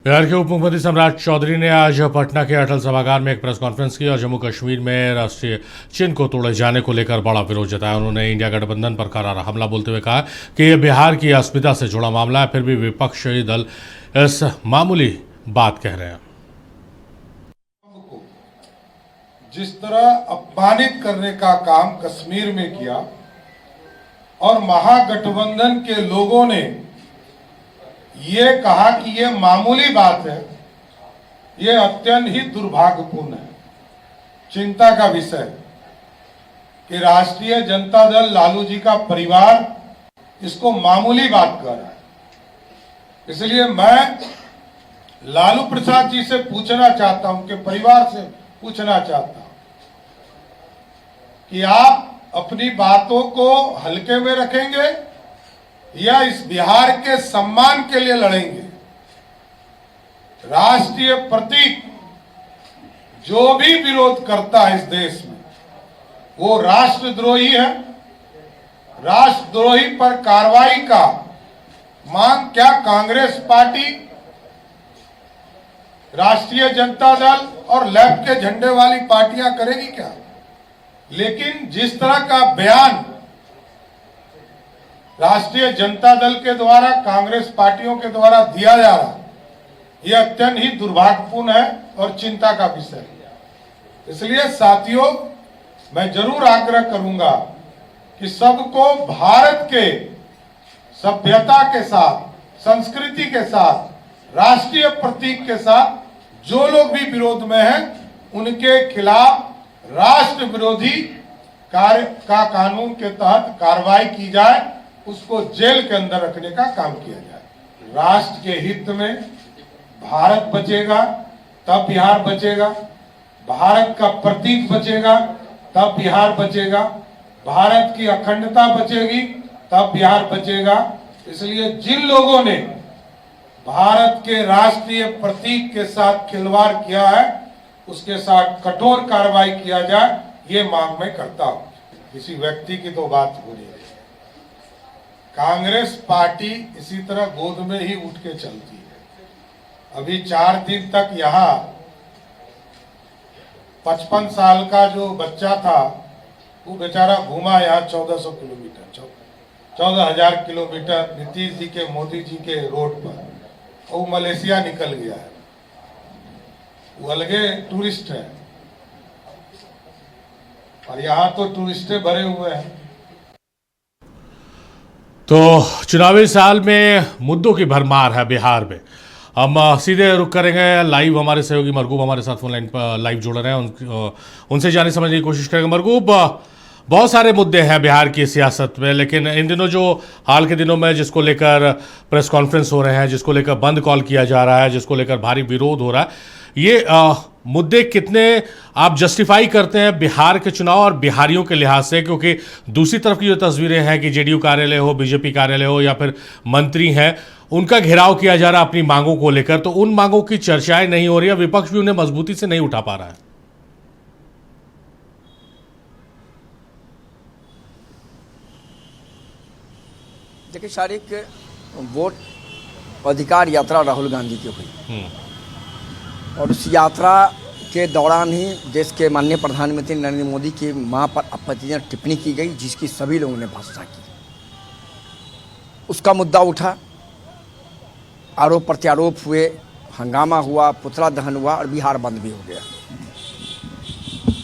बिहार के उप मुख्यमंत्री सम्राट चौधरी ने आज पटना के अटल सभागार में एक प्रेस कॉन्फ्रेंस की और जम्मू कश्मीर में राष्ट्रीय चिन्ह को तोड़े जाने को लेकर बड़ा विरोध जताया। उन्होंने इंडिया गठबंधन पर करारा हमला बोलते हुए कहा कि यह बिहार की अस्मिता से जुड़ा मामला है, फिर भी विपक्षी दल इस मामूली बात कह रहे हैं। जिस तरह अपमानित करने का काम कश्मीर में किया और महागठबंधन के लोगों ने ये कहा कि ये मामूली बात है, ये अत्यंत ही दुर्भाग्यपूर्ण है। चिंता का विषय है कि राष्ट्रीय जनता दल लालू जी का परिवार इसको मामूली बात कर रहा है। इसलिए मैं लालू प्रसाद जी से पूछना चाहता हूं, उनके परिवार से पूछना चाहता हूं कि आप अपनी बातों को हल्के में रखेंगे या इस बिहार के सम्मान के लिए लड़ेंगे। राष्ट्रीय प्रतीक जो भी विरोध करता है इस देश में वो राष्ट्रद्रोही है। राष्ट्रद्रोही पर कार्रवाई का मांग क्या कांग्रेस पार्टी, राष्ट्रीय जनता दल और लेफ्ट के झंडे वाली पार्टियां करेगी क्या? लेकिन जिस तरह का बयान राष्ट्रीय जनता दल के द्वारा कांग्रेस पार्टियों के द्वारा दिया जा रहा, यह अत्यंत ही दुर्भाग्यपूर्ण है और चिंता का विषय है। इसलिए साथियों, मैं जरूर आग्रह करूंगा कि सबको भारत के सभ्यता के साथ, संस्कृति के साथ, राष्ट्रीय प्रतीक के साथ जो लोग भी विरोध में हैं उनके खिलाफ राष्ट्र विरोधी कार्य का कानून के तहत कार्रवाई की जाए, उसको जेल के अंदर रखने का काम किया जाए। राष्ट्र के हित में भारत बचेगा तब बिहार बचेगा, भारत का प्रतीक बचेगा तब बिहार बचेगा, भारत की अखंडता बचेगी तब बिहार बचेगा। इसलिए जिन लोगों ने भारत के राष्ट्रीय प्रतीक के साथ खिलवाड़ किया है उसके साथ कठोर कार्रवाई किया जाए, ये मांग मैं करता हूं। किसी व्यक्ति की तो बात हो रही है। कांग्रेस पार्टी इसी तरह गोद में ही उठ के चलती है। अभी 4 दिन तक यहाँ 55 साल का जो बच्चा था वो बेचारा घूमा यहाँ 1400 किलोमीटर, 14,000 किलोमीटर नीतीश जी के, मोदी जी के रोड पर। वो मलेशिया निकल गया है, वो अलगे टूरिस्ट है और यहाँ तो टूरिस्टे भरे हुए हैं। तो चुनावी साल में मुद्दों की भरमार है बिहार में। हम सीधे रुक करेंगे, लाइव हमारे सहयोगी मरगूब हमारे साथ फोन लाइन पर लाइव जुड़ रहे हैं, उनसे जाने समझने की कोशिश करेंगे। मरगूब, बहुत सारे मुद्दे हैं बिहार की सियासत में, लेकिन इन दिनों जो हाल के दिनों में जिसको लेकर प्रेस कॉन्फ्रेंस हो रहे हैं, जिसको लेकर बंद कॉल किया जा रहा है, जिसको लेकर भारी विरोध हो रहा है, ये मुद्दे कितने आप जस्टिफाई करते हैं बिहार के चुनाव और बिहारियों के लिहाज से? क्योंकि दूसरी तरफ की जो तस्वीरें हैं कि जेडीयू कार्यालय हो, बीजेपी कार्यालय हो या फिर मंत्री हैं, उनका घेराव किया जा रहा है अपनी मांगों को लेकर, तो उन मांगों की चर्चाएं नहीं हो रही है, विपक्ष भी उन्हें मजबूती से नहीं उठा पा रहा है। देखिए, शारीरिक वोट अधिकार यात्रा राहुल गांधी की हुई और उस यात्रा के दौरान ही देश के माननीय प्रधानमंत्री नरेंद्र मोदी की मां पर आपत्तिजनक टिप्पणी की गई, जिसकी सभी लोगों ने भर्त्सना की। उसका मुद्दा उठा, आरोप प्रत्यारोप हुए, हंगामा हुआ, पुतला दहन हुआ और बिहार बंद भी हो गया।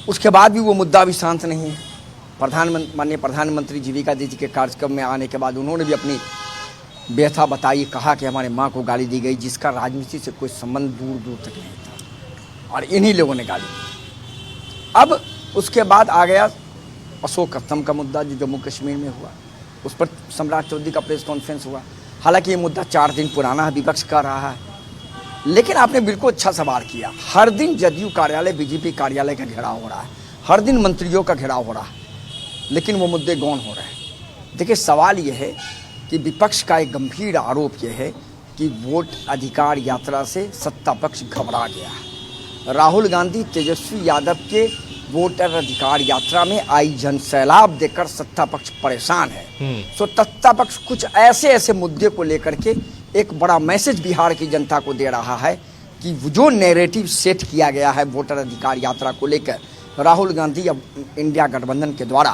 उसके बाद भी वो मुद्दा अभी शांत नहीं है। माननीय प्रधानमंत्री जीविका दीदी के कार्यक्रम में आने के बाद उन्होंने भी अपनी व्यथा बताई, कहा कि हमारे माँ को गाली दी गई, जिसका राजनीति से कोई संबंध दूर दूर तक नहीं था और इन्हीं लोगों ने गाली दी। अब उसके बाद आ गया अशोक स्तंभ का मुद्दा जो जम्मू कश्मीर में हुआ, उस पर सम्राट चौधरी का प्रेस कॉन्फ्रेंस हुआ। हालांकि ये मुद्दा 4 दिन पुराना है, विपक्ष कर रहा है, लेकिन आपने बिल्कुल अच्छा सवाल किया। हर दिन जदयू कार्यालय, बीजेपी कार्यालय का घेराव हो रहा है, हर दिन मंत्रियों का घेराव हो रहा है, लेकिन वो मुद्दे गौण हो रहे हैं। देखिए, सवाल ये है कि विपक्ष का एक गंभीर आरोप यह है कि वोट अधिकार यात्रा से सत्ता पक्ष घबरा गया है। राहुल गांधी तेजस्वी यादव के वोटर अधिकार यात्रा में आई जनसैलाब देखकर सत्ता पक्ष परेशान है। सो सत्ता पक्ष कुछ ऐसे मुद्दे को लेकर के एक बड़ा मैसेज बिहार की जनता को दे रहा है कि जो नैरेटिव सेट किया गया है वोटर अधिकार यात्रा को लेकर राहुल गांधी अब इंडिया गठबंधन के द्वारा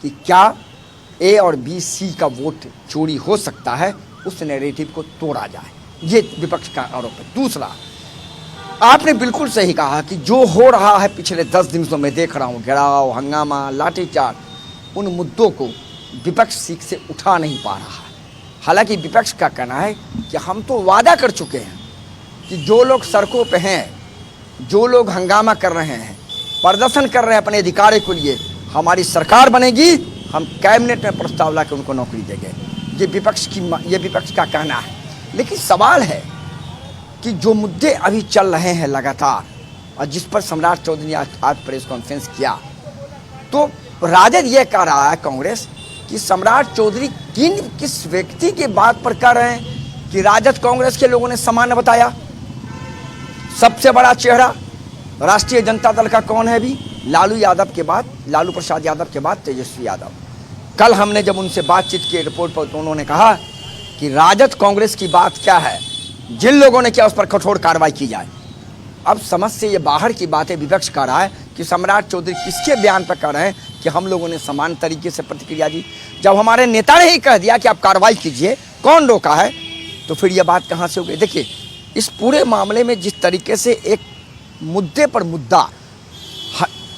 कि क्या ए और बी सी का वोट चोरी हो सकता है, उस नैरेटिव को तोड़ा जाए, ये विपक्ष का आरोप है। दूसरा, आपने बिल्कुल सही कहा कि जो हो रहा है पिछले 10 दिन से मैं देख रहा हूँ, घेराव, हंगामा, लाठीचार्ज, उन मुद्दों को विपक्ष सीख से उठा नहीं पा रहा है। हालांकि विपक्ष का कहना है कि हम तो वादा कर चुके हैं कि जो लोग सड़कों पे हैं, जो लोग हंगामा कर रहे हैं, प्रदर्शन कर रहे हैं अपने अधिकारों के लिए, हमारी सरकार बनेगी, हम कैबिनेट में प्रस्ताव ला के उनको नौकरी देंगे। ये विपक्ष का कहना है। लेकिन सवाल है कि जो मुद्दे अभी चल रहे हैं लगातार और जिस पर सम्राट चौधरी ने आज प्रेस कॉन्फ्रेंस किया, तो राजद ये कह रहा है, कांग्रेस, कि सम्राट चौधरी किस व्यक्ति के बात पर कह रहे हैं कि राजद कांग्रेस के लोगों ने सामान्य बताया। सबसे बड़ा चेहरा राष्ट्रीय जनता दल का कौन है अभी? लालू प्रसाद यादव के बाद तेजस्वी यादव। कल हमने जब उनसे बातचीत की रिपोर्ट पर, तो उन्होंने कहा कि राजद कांग्रेस की बात क्या है, जिन लोगों ने किया उस पर कठोर कार्रवाई की जाए। अब समझ से ये बाहर की बातें विपक्ष कर रहा है कि सम्राट चौधरी किसके बयान पर कर रहे हैं कि हम लोगों ने समान तरीके से प्रतिक्रिया दी। जब हमारे नेता ने ही कह दिया कि आप कार्रवाई कीजिए, कौन रोका है? तो फिर ये बात कहाँ से हो गई? देखिए, इस पूरे मामले में जिस तरीके से एक मुद्दे पर मुद्दा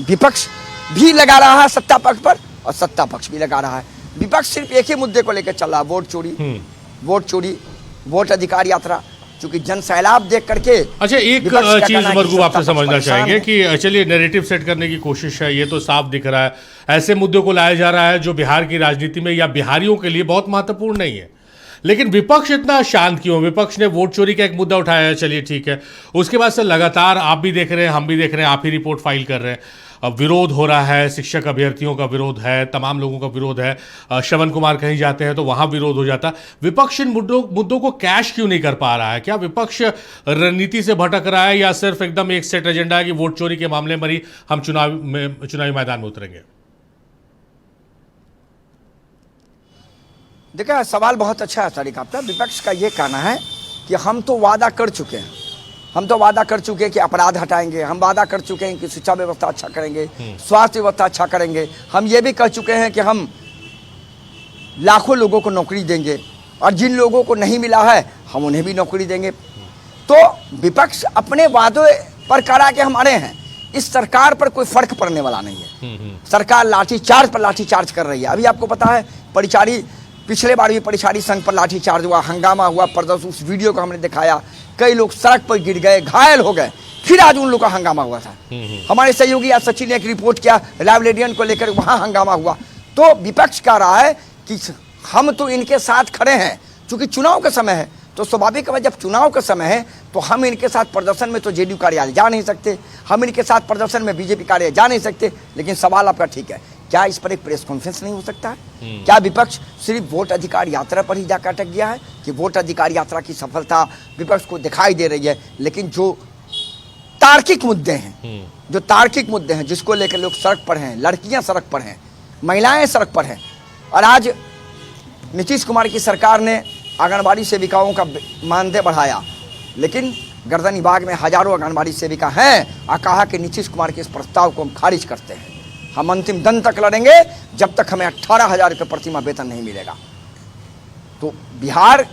विपक्ष भी लगा रहा है सत्ता पक्ष पर और सत्ता पक्ष भी लगा रहा है। विपक्ष सिर्फ एक ही मुद्दे को लेकर चल रहा है, वोट चोरी, वोट अधिकार यात्रा। क्योंकि जन सैलाब देख करके, अच्छा, एक चीज मरगूब आपसे समझना चाहेंगे कि चलिए नैरेटिव सेट करने की कोशिश है, ये तो साफ दिख रहा है, ऐसे मुद्दों को लाया जा रहा है जो बिहार की राजनीति में या बिहारियों के लिए बहुत महत्वपूर्ण नहीं है। लेकिन विपक्ष इतना शांत क्यों? विपक्ष ने वोट चोरी का एक मुद्दा उठाया है, चलिए ठीक है, उसके बाद से लगातार आप भी देख रहे हैं, हम भी देख रहे हैं, आप ही रिपोर्ट फाइल कर रहे हैं, अब विरोध हो रहा है, शिक्षक अभ्यर्थियों का विरोध है, तमाम लोगों का विरोध है, श्रवण कुमार कहीं जाते हैं तो वहां विरोध हो जाता है। विपक्ष इन मुद्दों को कैश क्यों नहीं कर पा रहा है? क्या विपक्ष रणनीति से भटक रहा है या सिर्फ एकदम एक सेट एजेंडा है कि वोट चोरी के मामले में ही हम चुनावी मैदान में उतरेंगे? देखिए, सवाल बहुत अच्छा है तारिक आपका। विपक्ष का ये कहना है कि हम तो वादा कर चुके हैं, कि अपराध हटाएंगे, हम वादा कर चुके हैं कि शिक्षा व्यवस्था अच्छा करेंगे, स्वास्थ्य व्यवस्था अच्छा करेंगे, हम ये भी कह चुके हैं कि हम लाखों लोगों को नौकरी देंगे और जिन लोगों को नहीं मिला है हम उन्हें भी नौकरी देंगे। तो विपक्ष अपने वादों पर करा के हमारे हैं, इस सरकार पर कोई फर्क पड़ने वाला नहीं है। सरकार लाठीचार्ज पर लाठीचार्ज कर रही है। अभी आपको पता है, पिछले बार भी परिचारी संघ पर लाठीचार्ज हुआ, हंगामा हुआ, प्रदर्शन, उस वीडियो को हमने दिखाया, कई लोग सड़क पर गिर गए, घायल हो गए, फिर आज उन लोग का हंगामा हुआ था। हमारे सहयोगी आज सचिन ने एक रिपोर्ट किया लाइब्रेरियन को लेकर, वहां हंगामा हुआ। तो विपक्ष कह रहा है कि हम तो इनके साथ खड़े हैं, चूंकि चुनाव का समय है, तो स्वाभाविक है जब चुनाव का समय है तो हम इनके साथ प्रदर्शन में तो जेडीयू कार्यालय जा नहीं सकते, हम इनके साथ प्रदर्शन में बीजेपी कार्यालय जा नहीं सकते। लेकिन सवाल आपका ठीक है, क्या इस पर एक प्रेस कॉन्फ्रेंस नहीं हो सकता है? क्या विपक्ष सिर्फ वोट अधिकार यात्रा पर ही जाकर अटक गया है कि वोट अधिकार यात्रा की सफलता विपक्ष को दिखाई दे रही है, लेकिन जो तार्किक मुद्दे हैं, जिसको लेकर लोग सड़क पर हैं, लड़कियां सड़क पर हैं, महिलाएं सड़क पर हैं, और आज नीतीश कुमार की सरकार ने आंगनबाड़ी सेविकाओं का मानदेय बढ़ाया, लेकिन गर्दनी बाग में हजारों आंगनबाड़ी सेविका हैं और कहा कि नीतीश कुमार के इस प्रस्ताव को हम खारिज करते हैं, हम अंतिम दिन तक लड़ेंगे जब तक हमें 18,000 रुपये प्रतिमाह वेतन नहीं मिलेगा। तो बिहार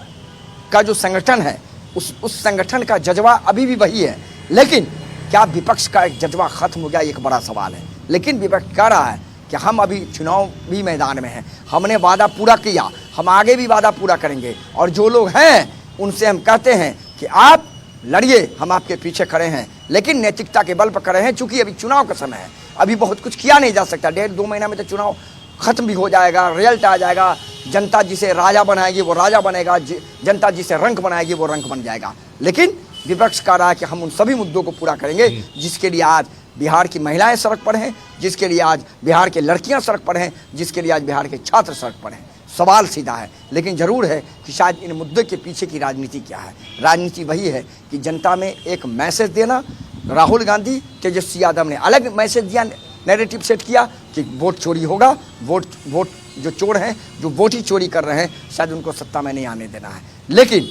का जो संगठन है उस संगठन का जज्बा अभी भी वही है, लेकिन क्या विपक्ष का एक जज्बा खत्म हो गया? एक बड़ा सवाल है। लेकिन विपक्ष कह रहा है कि हम अभी चुनावी मैदान में हैं, हमने वादा पूरा किया, हम आगे भी वादा पूरा करेंगे, और जो लोग हैं उनसे हम कहते हैं कि आप लड़िए, हम आपके पीछे खड़े हैं, लेकिन नैतिकता के बल पर खड़े हैं। चूंकि अभी चुनाव का समय है, अभी बहुत कुछ किया नहीं जा सकता, 1.5-2 महीना में तो चुनाव खत्म भी हो जाएगा, रिजल्ट आ जाएगा, जनता जिसे राजा बनाएगी वो राजा बनेगा, जनता जिसे रंक बनाएगी वो रंक बन जाएगा। लेकिन विपक्ष कह रहा है कि हम उन सभी मुद्दों को पूरा करेंगे जिसके लिए आज बिहार की महिलाएं सड़क पर हैं, जिसके लिए आज बिहार के लड़कियां सड़क पर हैं, जिसके लिए आज बिहार के छात्र सड़क पर हैं। सवाल सीधा है, लेकिन जरूर है कि शायद इन मुद्दे के पीछे की राजनीति क्या है। राजनीति वही है कि जनता में एक मैसेज देना। राहुल गांधी, तेजस्वी यादव ने अलग मैसेज दिया, नैरेटिव सेट किया कि वोट चोरी होगा, वोट जो चोर हैं, जो वोट ही चोरी कर रहे हैं, शायद उनको सत्ता में नहीं आने देना है। लेकिन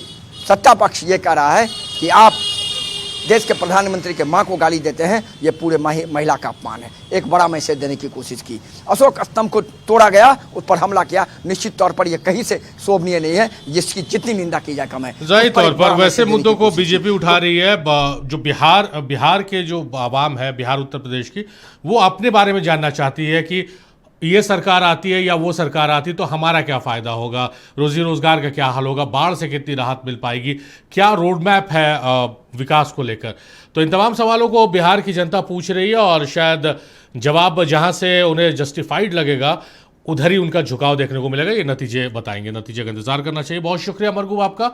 सत्ता पक्ष ये कह रहा है कि आप देश के प्रधानमंत्री के मां को गाली देते हैं, ये पूरे महिला का अपमान है। एक बड़ा मैसेज देने की कोशिश की। अशोक स्तंभ को तोड़ा गया, उस पर हमला किया, निश्चित तौर पर यह कहीं से शोभनीय नहीं है, जिसकी जितनी निंदा की जाए कम है। जाहिर तौर पर वैसे मुद्दों को बीजेपी उठा रही है। जो बिहार के जो आवाम है, बिहार उत्तर प्रदेश की, वो अपने बारे में जानना चाहती है कि ये सरकार आती है या वो सरकार आती है तो हमारा क्या फ़ायदा होगा, रोजी रोजगार का क्या हाल होगा, बाढ़ से कितनी राहत मिल पाएगी, क्या रोड मैप है विकास को लेकर। तो इन तमाम सवालों को बिहार की जनता पूछ रही है और शायद जवाब जहां से उन्हें जस्टिफाइड लगेगा उधर ही उनका झुकाव देखने को मिलेगा। ये नतीजे बताएंगे, नतीजे का इंतजार करना चाहिए। बहुत शुक्रिया मरगूब आपका।